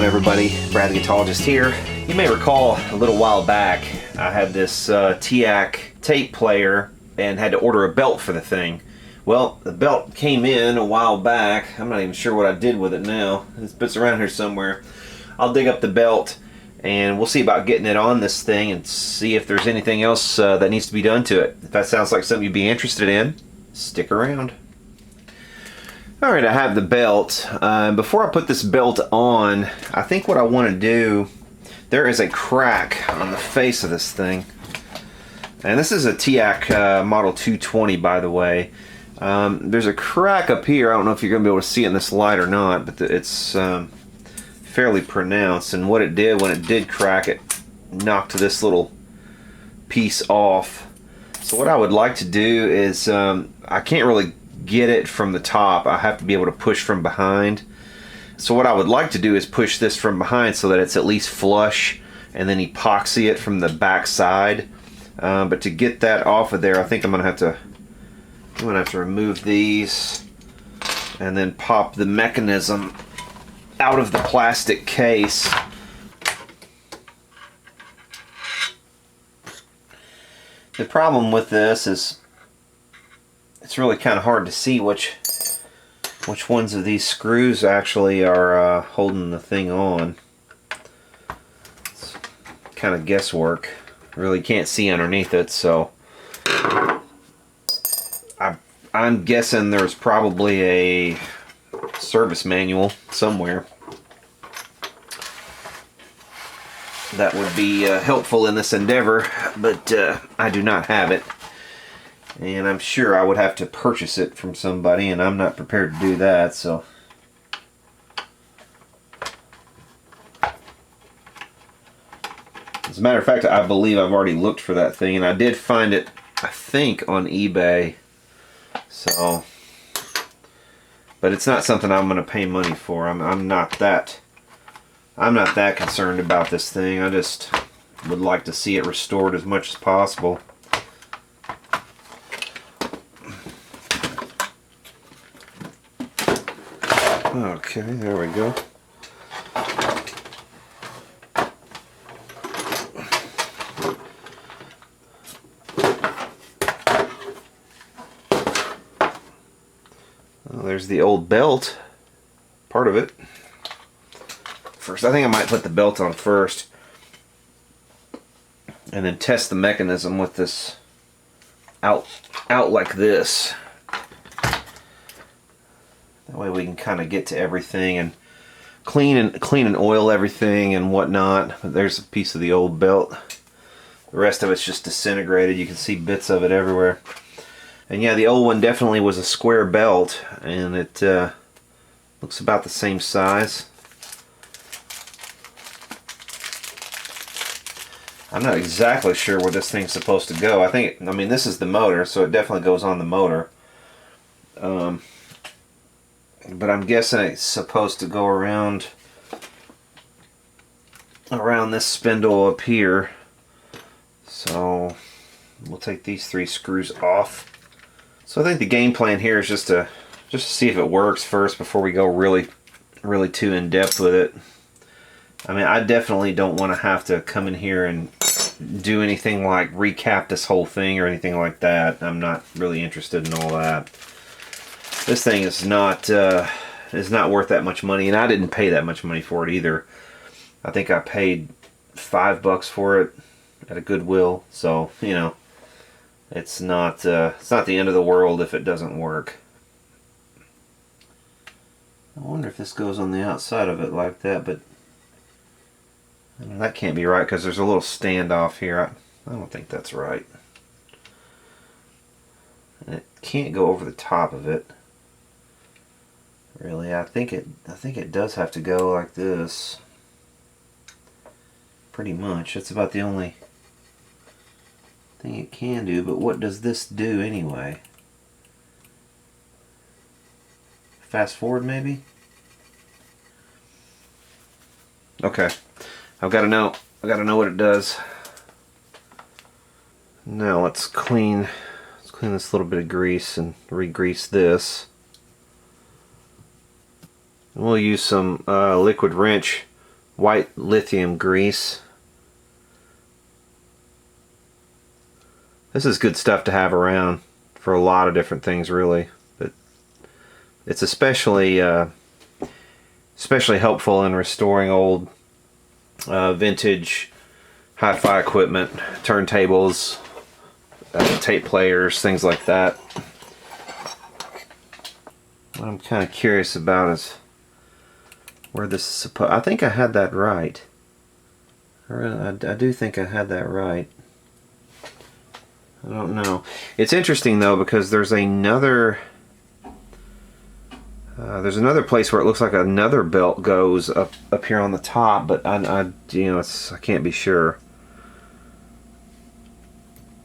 going, everybody? Brad the Guitarist here. You may recall a little while back I had this Teac tape player and had to order a belt for the thing. Well, the belt came in a while back. I'm not even sure what I did with it now. It's around here somewhere. I'll dig up the belt and we'll see about getting it on this thing and see if there's anything else that needs to be done to it. If that sounds like something you'd be interested in, stick around. Alright, I have the belt. Before I put this belt on, I think what I want to do, there is a crack on the face of this thing. And this is a Teac Model 220, by the way. There's a crack up here. I don't know if you're going to be able to see it in this light or not, but it's fairly pronounced. And what it did, when it did crack, it knocked this little piece off. So what I would like to do is, I can't really get it from the top. I have to be able to push from behind. So what I would like to do is push this from behind so that it's at least flush, and then epoxy it from the back side. But to get that off of there, I think I'm gonna have to remove these and then pop the mechanism out of the plastic case. The problem with this is it's really kind of hard to see which ones of these screws actually are holding the thing on. It's kind of guesswork. Really can't see underneath it, so I'm guessing there's probably a service manual somewhere that would be helpful in this endeavor, but I do not have it. And I'm sure I would have to purchase it from somebody, and I'm not prepared to do that, so. As a matter of fact, I believe I've already looked for that thing, and I did find it, I think, on eBay. So, but it's not something I'm going to pay money for. I'm not that concerned about this thing. I just would like to see it restored as much as possible. Okay, there we go. Well, there's the old belt, part of it. First, I think I might put the belt on first, and then test the mechanism with this out like this. That way we can kind of get to everything and clean and oil everything and whatnot. There's a piece of the old belt. The rest of it's just disintegrated. You can see bits of it everywhere. And yeah, the old one definitely was a square belt, and it looks about the same size. I'm not exactly sure where this thing's supposed to go. I mean, this is the motor, so it definitely goes on the motor. But I'm guessing it's supposed to go around this spindle up here. So we'll take these 3 screws off. So I think the game plan here is just to see if it works first before we go really too in depth with it. I mean, I definitely don't want to have to come in here and do anything like recap this whole thing or anything like that. I'm not really interested in all that. This thing is not worth that much money, and I didn't pay that much money for it either. I think I paid $5 for it at a Goodwill, so you know, it's not the end of the world if it doesn't work. I wonder if this goes on the outside of it like that, but that can't be right because there's a little standoff here. I don't think that's right. And it can't go over the top of it. Really, I think it does have to go like this. Pretty much. That's about the only thing it can do, but what does this do anyway? Fast forward maybe? Okay. I've got to know what it does. Now let's clean this little bit of grease and re-grease this. And we'll use some liquid wrench white lithium grease. This is good stuff to have around for a lot of different things, really. But it's especially helpful in restoring old vintage hi-fi equipment, turntables, tape players, things like that. What I'm kind of curious about is where this is supposed. I think I had that right. I do think I had that right. I don't know. It's interesting though, because there's another place where it looks like another belt goes up here on the top, but I can't be sure.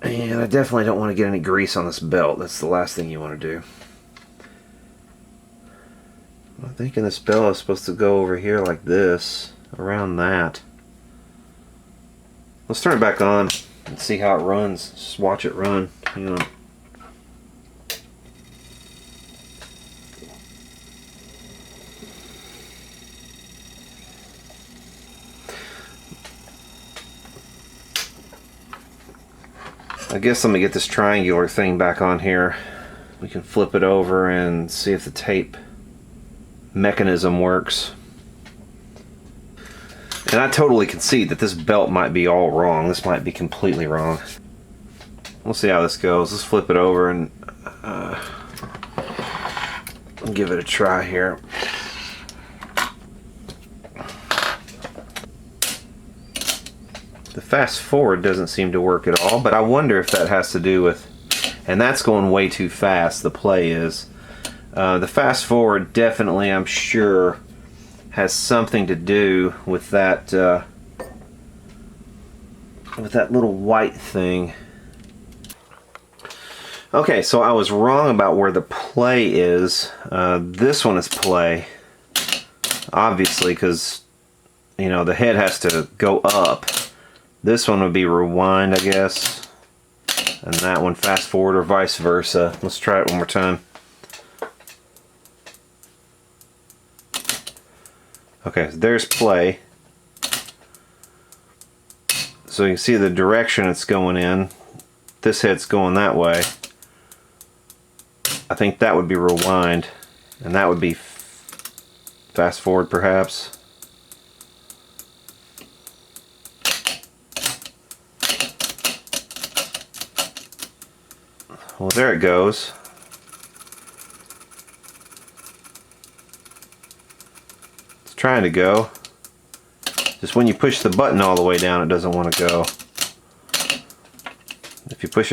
And I definitely don't want to get any grease on this belt. That's the last thing you want to do. I'm thinking this belt is supposed to go over here like this, around that. Let's turn it back on and see how it runs. Just watch it run. Hang on. I guess let me get this triangular thing back on here. We can flip it over and see if the tape mechanism works. And I totally concede that this belt might be all wrong. This might be completely wrong. We'll see how this goes. Let's flip it over and give it a try here. The fast forward doesn't seem to work at all, but I wonder if that has to do with, and that's going way too fast, the play is. The fast forward definitely, I'm sure, has something to do with that little white thing. Okay, so I was wrong about where the play is. This one is play, obviously, because the head has to go up. This one would be rewind, I guess, and that one fast forward, or vice versa. Let's try it one more time. Okay, so there's play. So you can see the direction it's going in. This head's going that way. I think that would be rewind, and that would be fast forward, perhaps. Well, there it goes. It's trying to go. Just when you push the button all the way down, it doesn't want to go. If you push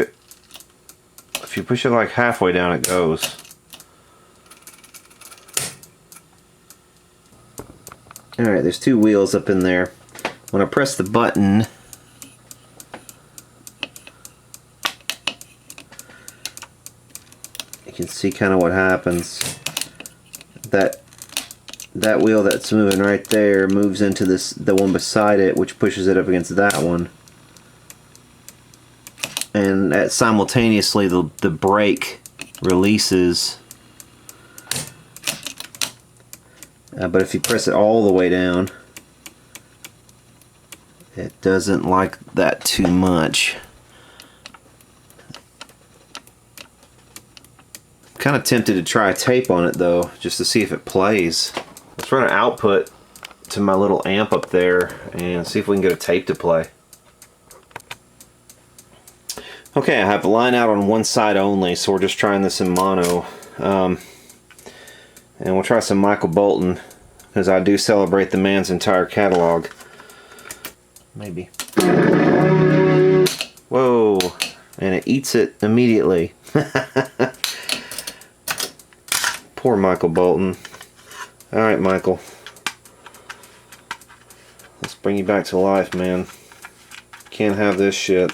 it like halfway down, it goes. Alright, there's two wheels up in there. When I press the button, you can see kind of what happens. That wheel that's moving right there moves into the one beside it, which pushes it up against that one. And simultaneously the brake releases. But if you press it all the way down, it doesn't like that too much. Kind of tempted to try tape on it though, just to see if it plays. Let's run an output to my little amp up there and see if we can get a tape to play. Okay, I have the line out on one side only, so we're just trying this in mono. And we'll try some Michael Bolton, because I do celebrate the man's entire catalog. Maybe. Whoa, and it eats it immediately. Poor Michael Bolton. Alright, Michael. Let's bring you back to life, man. Can't have this shit.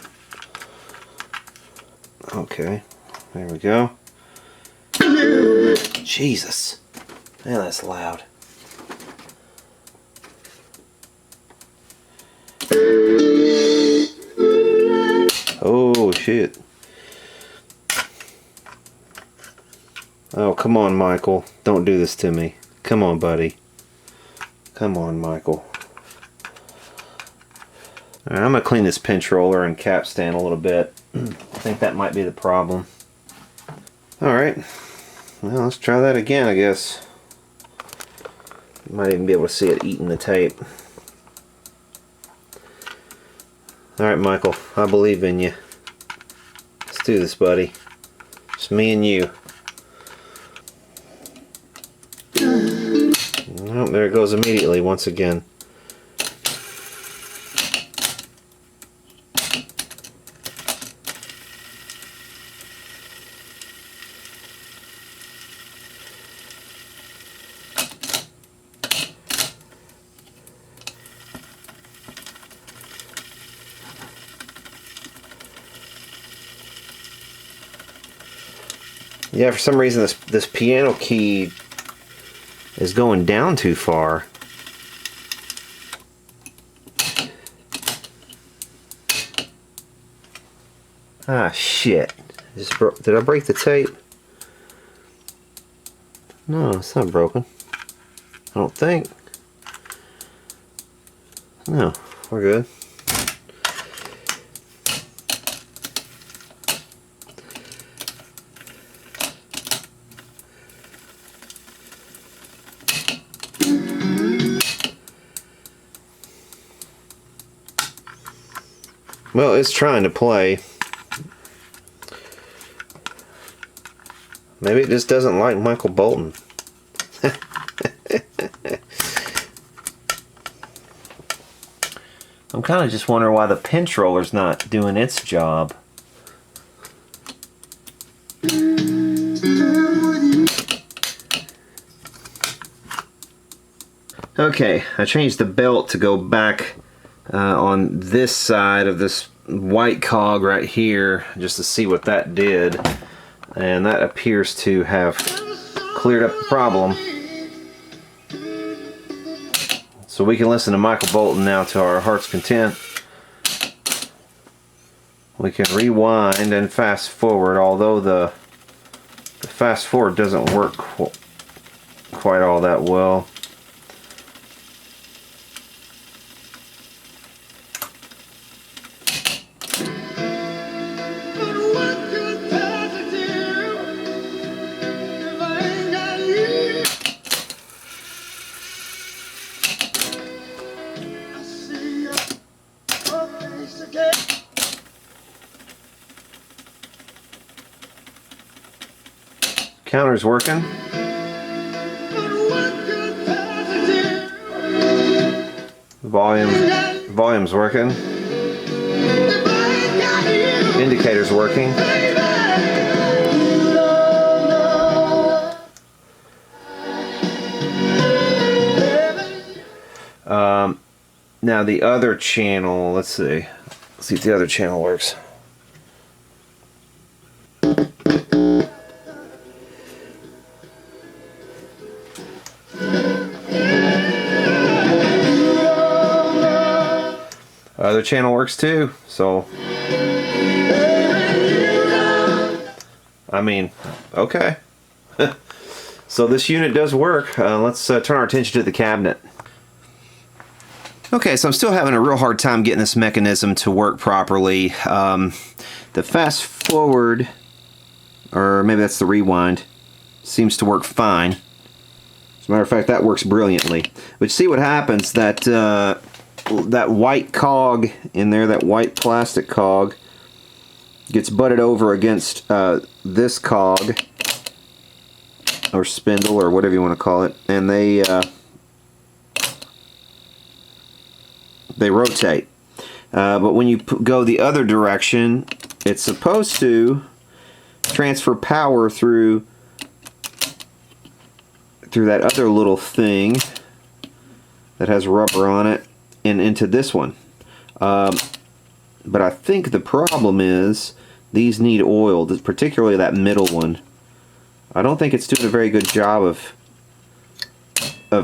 Okay, there we go. Jesus. Man, that's loud. Oh, shit. Oh, come on, Michael. Don't do this to me. Come on, buddy. Come on, Michael. All right, I'm going to clean this pinch roller and cap stand a little bit. I think that might be the problem. Alright, well, let's try that again, I guess. You might even be able to see it eating the tape. Alright, Michael, I believe in you. Let's do this, buddy. It's me and you. Oh, there it goes immediately once again. Yeah, for some reason this piano key is going down too far. Ah, shit. Did I break the tape? No, it's not broken. I don't think. No, we're good. Well, it's trying to play. Maybe it just doesn't like Michael Bolton. I'm kind of just wondering why the pinch roller's not doing its job. Okay, I changed the belt to go back on this side of this white cog right here just to see what that did, and that appears to have cleared up the problem. So we can listen to Michael Bolton now to our heart's content. We can rewind and fast forward, although the fast forward doesn't work quite all that well. Counter's working. Volume's working. Indicator's working. Now the other channel, let's see if the other channel works. Other channel works too, so I mean, okay. So this unit does work. Let's turn our attention to the cabinet. Okay, so I'm still having a real hard time getting this mechanism to work properly. The fast forward, or maybe that's the rewind, seems to work fine. As a matter of fact, that works brilliantly. But you see what happens, that white cog in there, that white plastic cog, gets butted over against this cog, or spindle, or whatever you want to call it, and they rotate. But when you go the other direction, it's supposed to transfer power through that other little thing that has rubber on it and into this one. But I think the problem is these need oil, particularly that middle one. I don't think it's doing a very good job of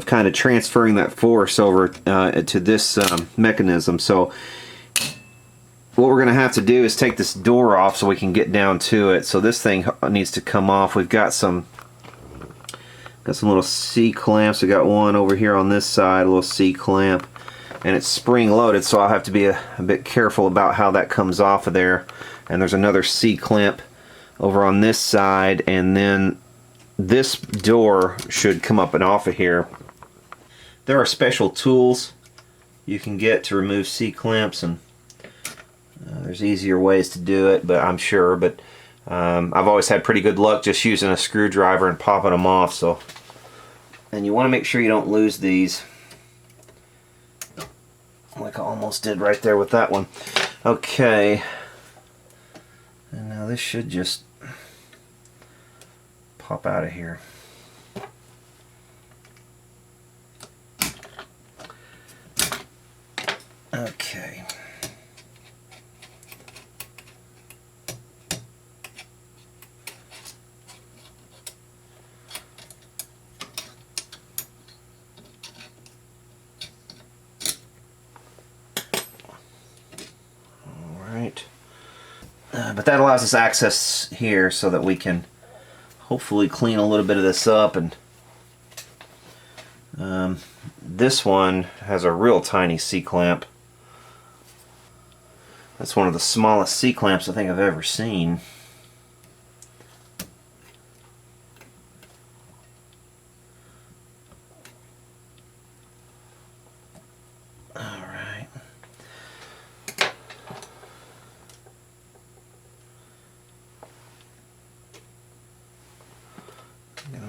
kind of transferring that force over to this mechanism. So what we're going to have to do is take this door off so we can get down to it. So this thing needs to come off. We've got some little C clamps. We got one over here on this side, a little C clamp. and it's spring loaded, so I'll have to be a bit careful about how that comes off of there. And there's another C-clamp over on this side, and then this door should come up and off of here. There are special tools you can get to remove C-clamps, and there's easier ways to do it, but I'm sure. But I've always had pretty good luck just using a screwdriver and popping them off. So, and you want to make sure you don't lose these, like I almost did right there with that one. Okay, and now this should just pop out of here. Okay. But that allows us access here so that we can hopefully clean a little bit of this up. And this one has a real tiny C-clamp. That's one of the smallest C-clamps I think I've ever seen.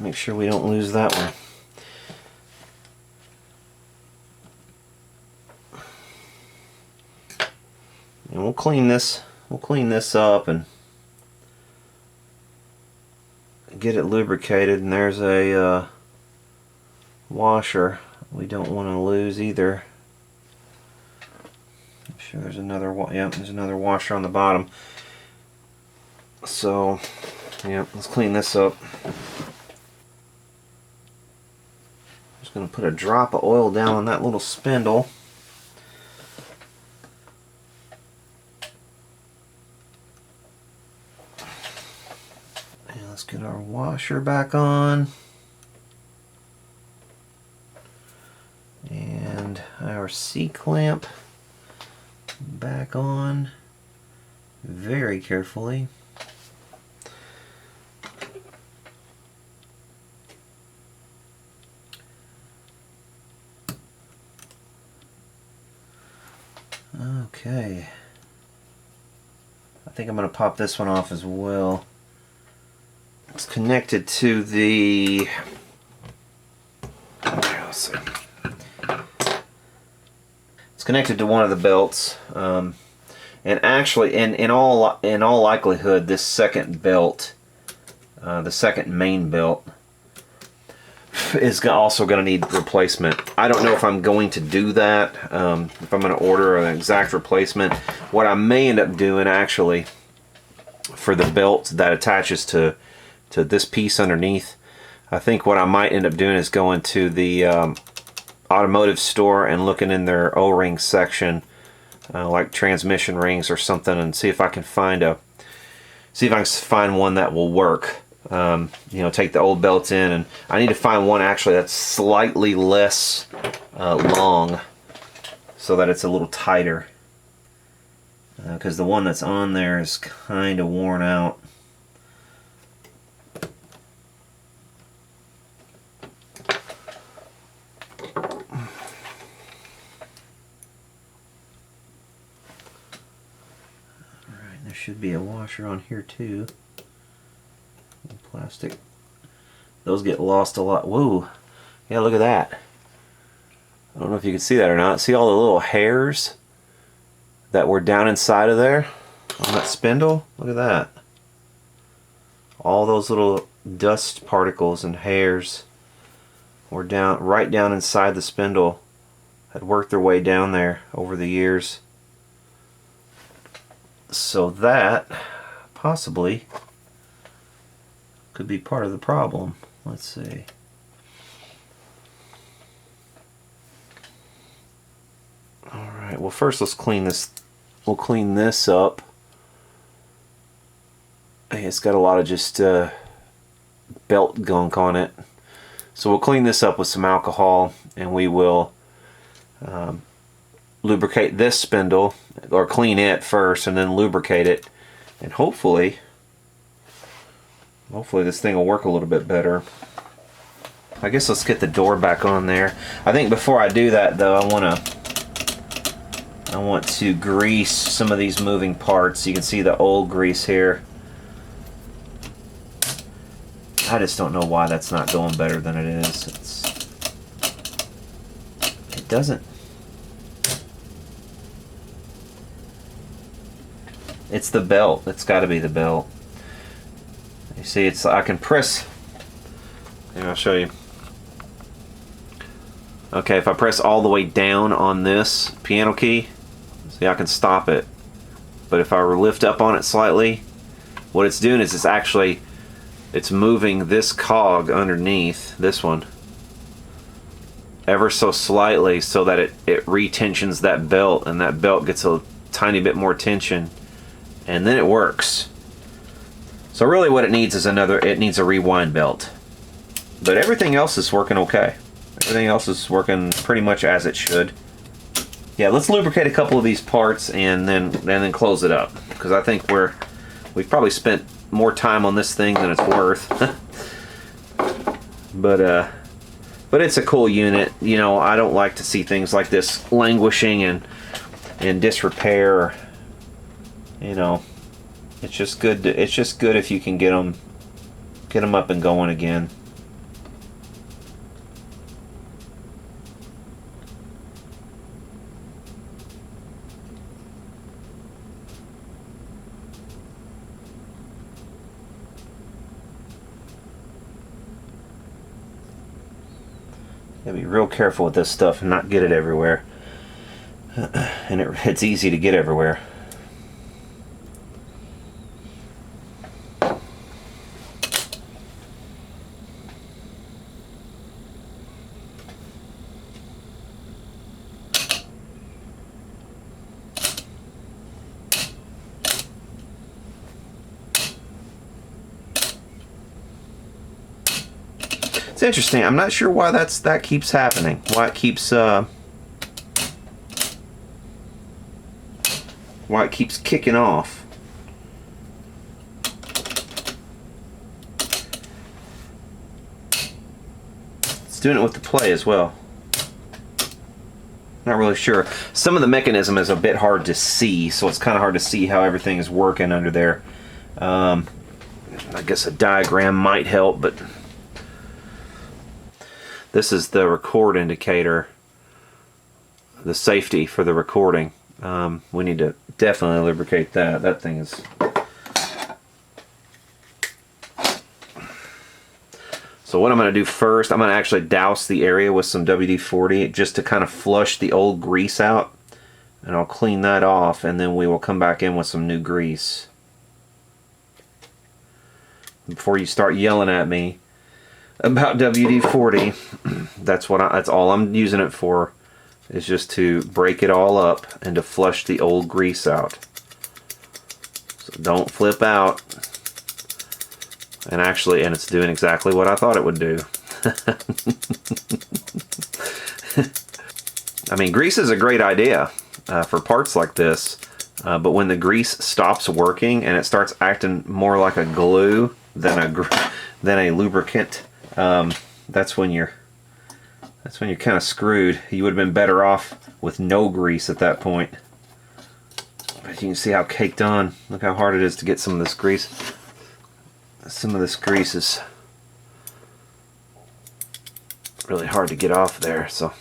Make sure we don't lose that one. And we'll clean this up and get it lubricated. And there's a washer we don't want to lose either. I'm sure there's another there's another washer on the bottom. So yeah, let's clean this up. Just going to put a drop of oil down on that little spindle. And let's get our washer back on. And our C-clamp back on very carefully. Okay, I think I'm going to pop this one off as well. It's connected to the, let's see. It's connected to one of the belts, and actually, in all likelihood, this second belt, the second main belt, is also going to need replacement. I don't know if I'm going to do that, if I'm going to order an exact replacement. What I may end up doing actually for the belt that attaches to this piece underneath, I think what I might end up doing is going to the automotive store and looking in their O-ring section, like transmission rings or something, and see if I can find one that will work. You know, take the old belts in, and I need to find one actually that's slightly less long, so that it's a little tighter, because the one that's on there is kind of worn out. Alright, there should be a washer on here too. Plastic. Those get lost a lot. Whoa. Yeah, look at that. I don't know if you can see that or not. See all the little hairs that were down inside of there on that spindle? Look at that. All those little dust particles and hairs were right down inside the spindle. Had worked their way down there over the years. So that possibly could be part of the problem. Let's see. Alright, well first let's clean this. We'll clean this up. Hey, it's got a lot of just belt gunk on it. So we'll clean this up with some alcohol, and we will lubricate this spindle, or clean it first and then lubricate it, and hopefully this thing will work a little bit better. I guess let's get the door back on there. I think before I do that though, I want to grease some of these moving parts. You can see the old grease here. I just don't know why that's not going better than it is. It doesn't. It's the belt. It's got to be the belt. You see, it's, I can press. Here, I'll show you. Okay, if I press all the way down on this piano key, see, I can stop it. But if I lift up on it slightly, what it's doing is it's moving this cog underneath, this one, ever so slightly, so that it retensions that belt, and that belt gets a tiny bit more tension, and then it works. So really what it needs is it needs a rewind belt. But everything else is working okay. Everything else is working pretty much as it should. Yeah, let's lubricate a couple of these parts and then close it up, because I think we've probably spent more time on this thing than it's worth. But it's a cool unit. You know, I don't like to see things like this languishing and in disrepair. You know, it's just good if you can get them up and going again. Gotta be real careful with this stuff and not get it everywhere. And it's easy to get everywhere. It's interesting. I'm not sure why that keeps happening. Why it keeps kicking off. It's doing it with the play as well. Not really sure. Some of the mechanism is a bit hard to see, so it's kind of hard to see how everything is working under there. I guess a diagram might help, but this is the record indicator, the safety for the recording. We need to definitely lubricate that. That thing is... So what I'm going to do first, I'm going to actually douse the area with some WD-40 just to kind of flush the old grease out. And I'll clean that off, and then we will come back in with some new grease. Before you start yelling at me about WD-40, that's all I'm using it for, is just to break it all up and to flush the old grease out. So don't flip out. And it's doing exactly what I thought it would do. I mean, grease is a great idea for parts like this, but when the grease stops working and it starts acting more like a glue than a lubricant, that's when you're kind of screwed. You would have been better off with no grease at that point. But you can see how caked on. Look how hard it is to get some of this grease. Some of this grease is really hard to get off there, so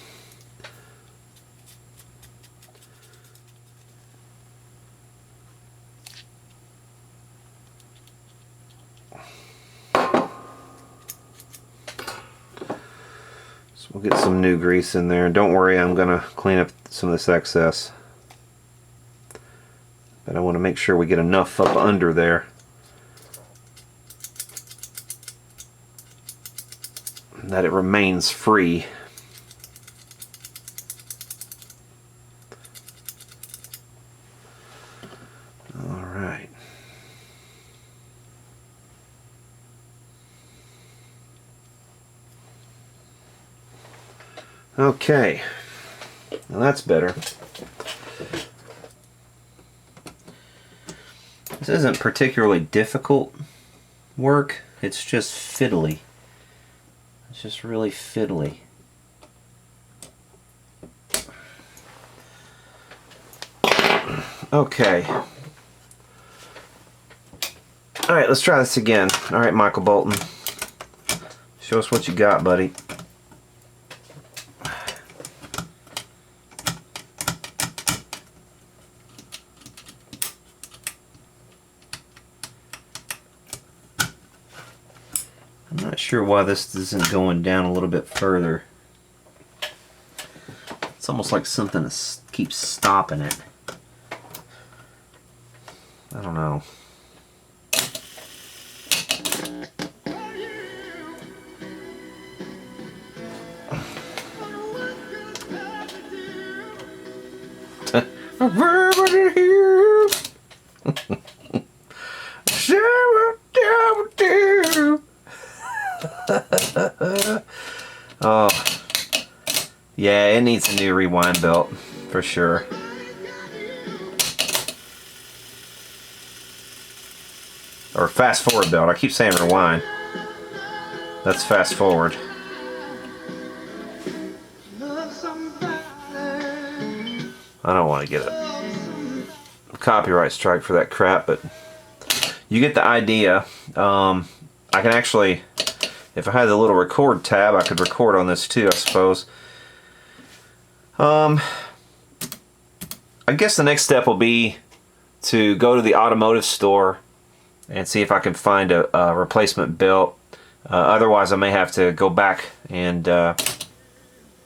we'll get some new grease in there. Don't worry, I'm gonna clean up some of this excess, but I want to make sure we get enough up under there that it remains free. All right. Okay. Now that's better. This isn't particularly difficult work, it's just fiddly. It's just really fiddly. Okay. Alright, let's try this again. Alright, Michael Bolton. Show us what you got, buddy. I'm not sure why this isn't going down a little bit further. It's almost like something keeps stopping it. I don't know. Oh, yeah, it needs a new rewind belt for sure. Or fast forward belt. I keep saying rewind. That's fast forward. I don't want to get a copyright strike for that crap, but you get the idea. I can actually, if I had the little record tab, I could record on this too, I suppose. I guess the next step will be to go to the automotive store and see if I can find a replacement belt. Otherwise, I may have to go back and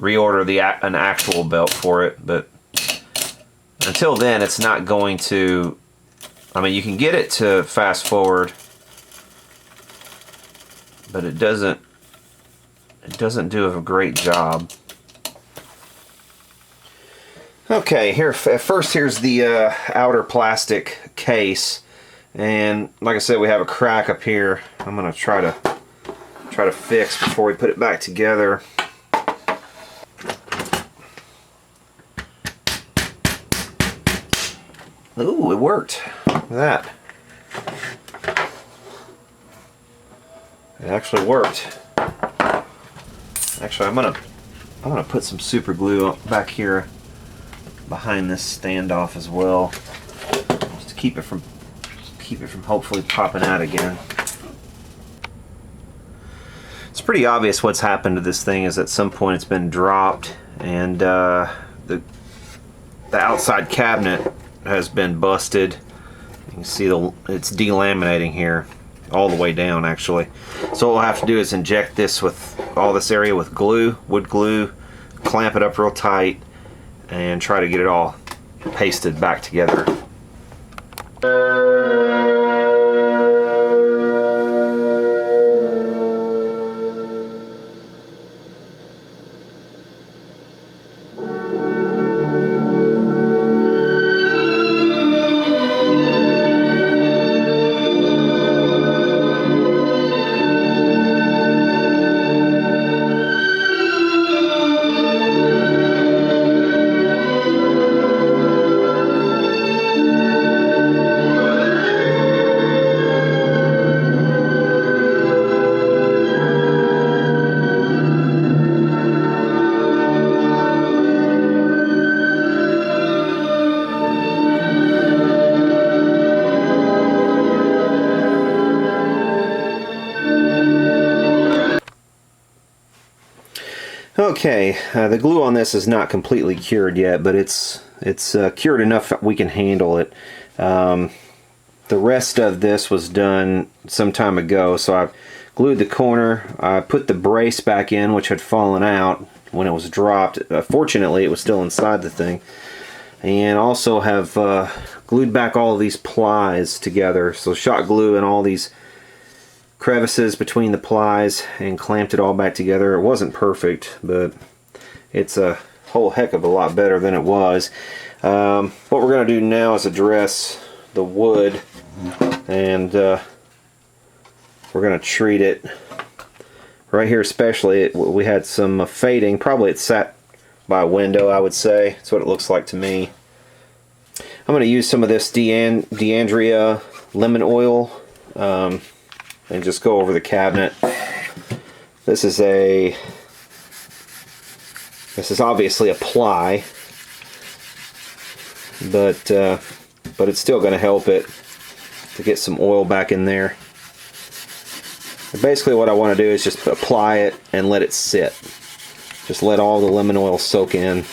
reorder an actual belt for it. But until then, it's not going to. I mean, you can get it to fast forward, but it doesn't do a great job. Okay, here first here's the outer plastic case, and like I said, we have a crack up here. I'm gonna try to fix before we put it back together. Ooh, it worked. Look at that. It actually worked. Actually, I'm gonna put some super glue back here behind this standoff as well, just to keep it from hopefully popping out again. It's pretty obvious what's happened to this thing is at some point it's been dropped, and the outside cabinet has been busted. You can see it's delaminating here all the way down actually. So what we'll have to do is inject this with all this area with glue, wood glue, clamp it up real tight, and try to get it all pasted back together. Okay, the glue on this is not completely cured yet, but it's cured enough that we can handle it. The rest of this was done some time ago, so I've glued the corner. I put the brace back in, which had fallen out when it was dropped. Fortunately, it was still inside the thing. And also have glued back all of these plies together, so shot glue in all these crevices between the plies and clamped it all back together. It wasn't perfect, but it's a whole heck of a lot better than it was. What we're going to do now is address the wood, and we're going to treat it right here especially. We had some fading. Probably it sat by a window, I would say. That's what it looks like to me. I'm going to use some of this D'Andrea lemon oil and just go over the cabinet. This is obviously a ply, but it's still going to help it to get some oil back in there. And basically what I want to do is just apply it and let it sit. Just let all the lemon oil soak in.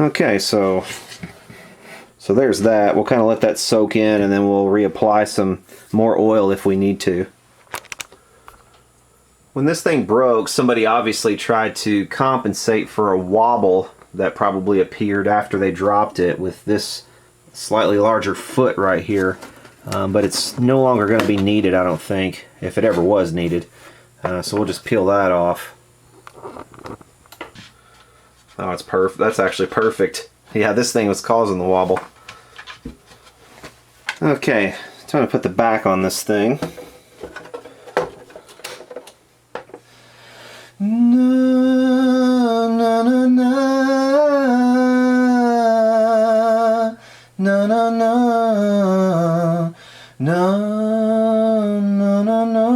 Okay, so there's that. We'll kind of let that soak in, and then we'll reapply some more oil if we need to. When this thing broke, somebody obviously tried to compensate for a wobble that probably appeared after they dropped it with this slightly larger foot right here. But it's no longer going to be needed, I don't think, if it ever was needed. So we'll just peel that off. Oh, it's perfect. That's actually perfect. Yeah, this thing was causing the wobble. Okay, time to put the back on this thing. Na na na na na na na na na na na.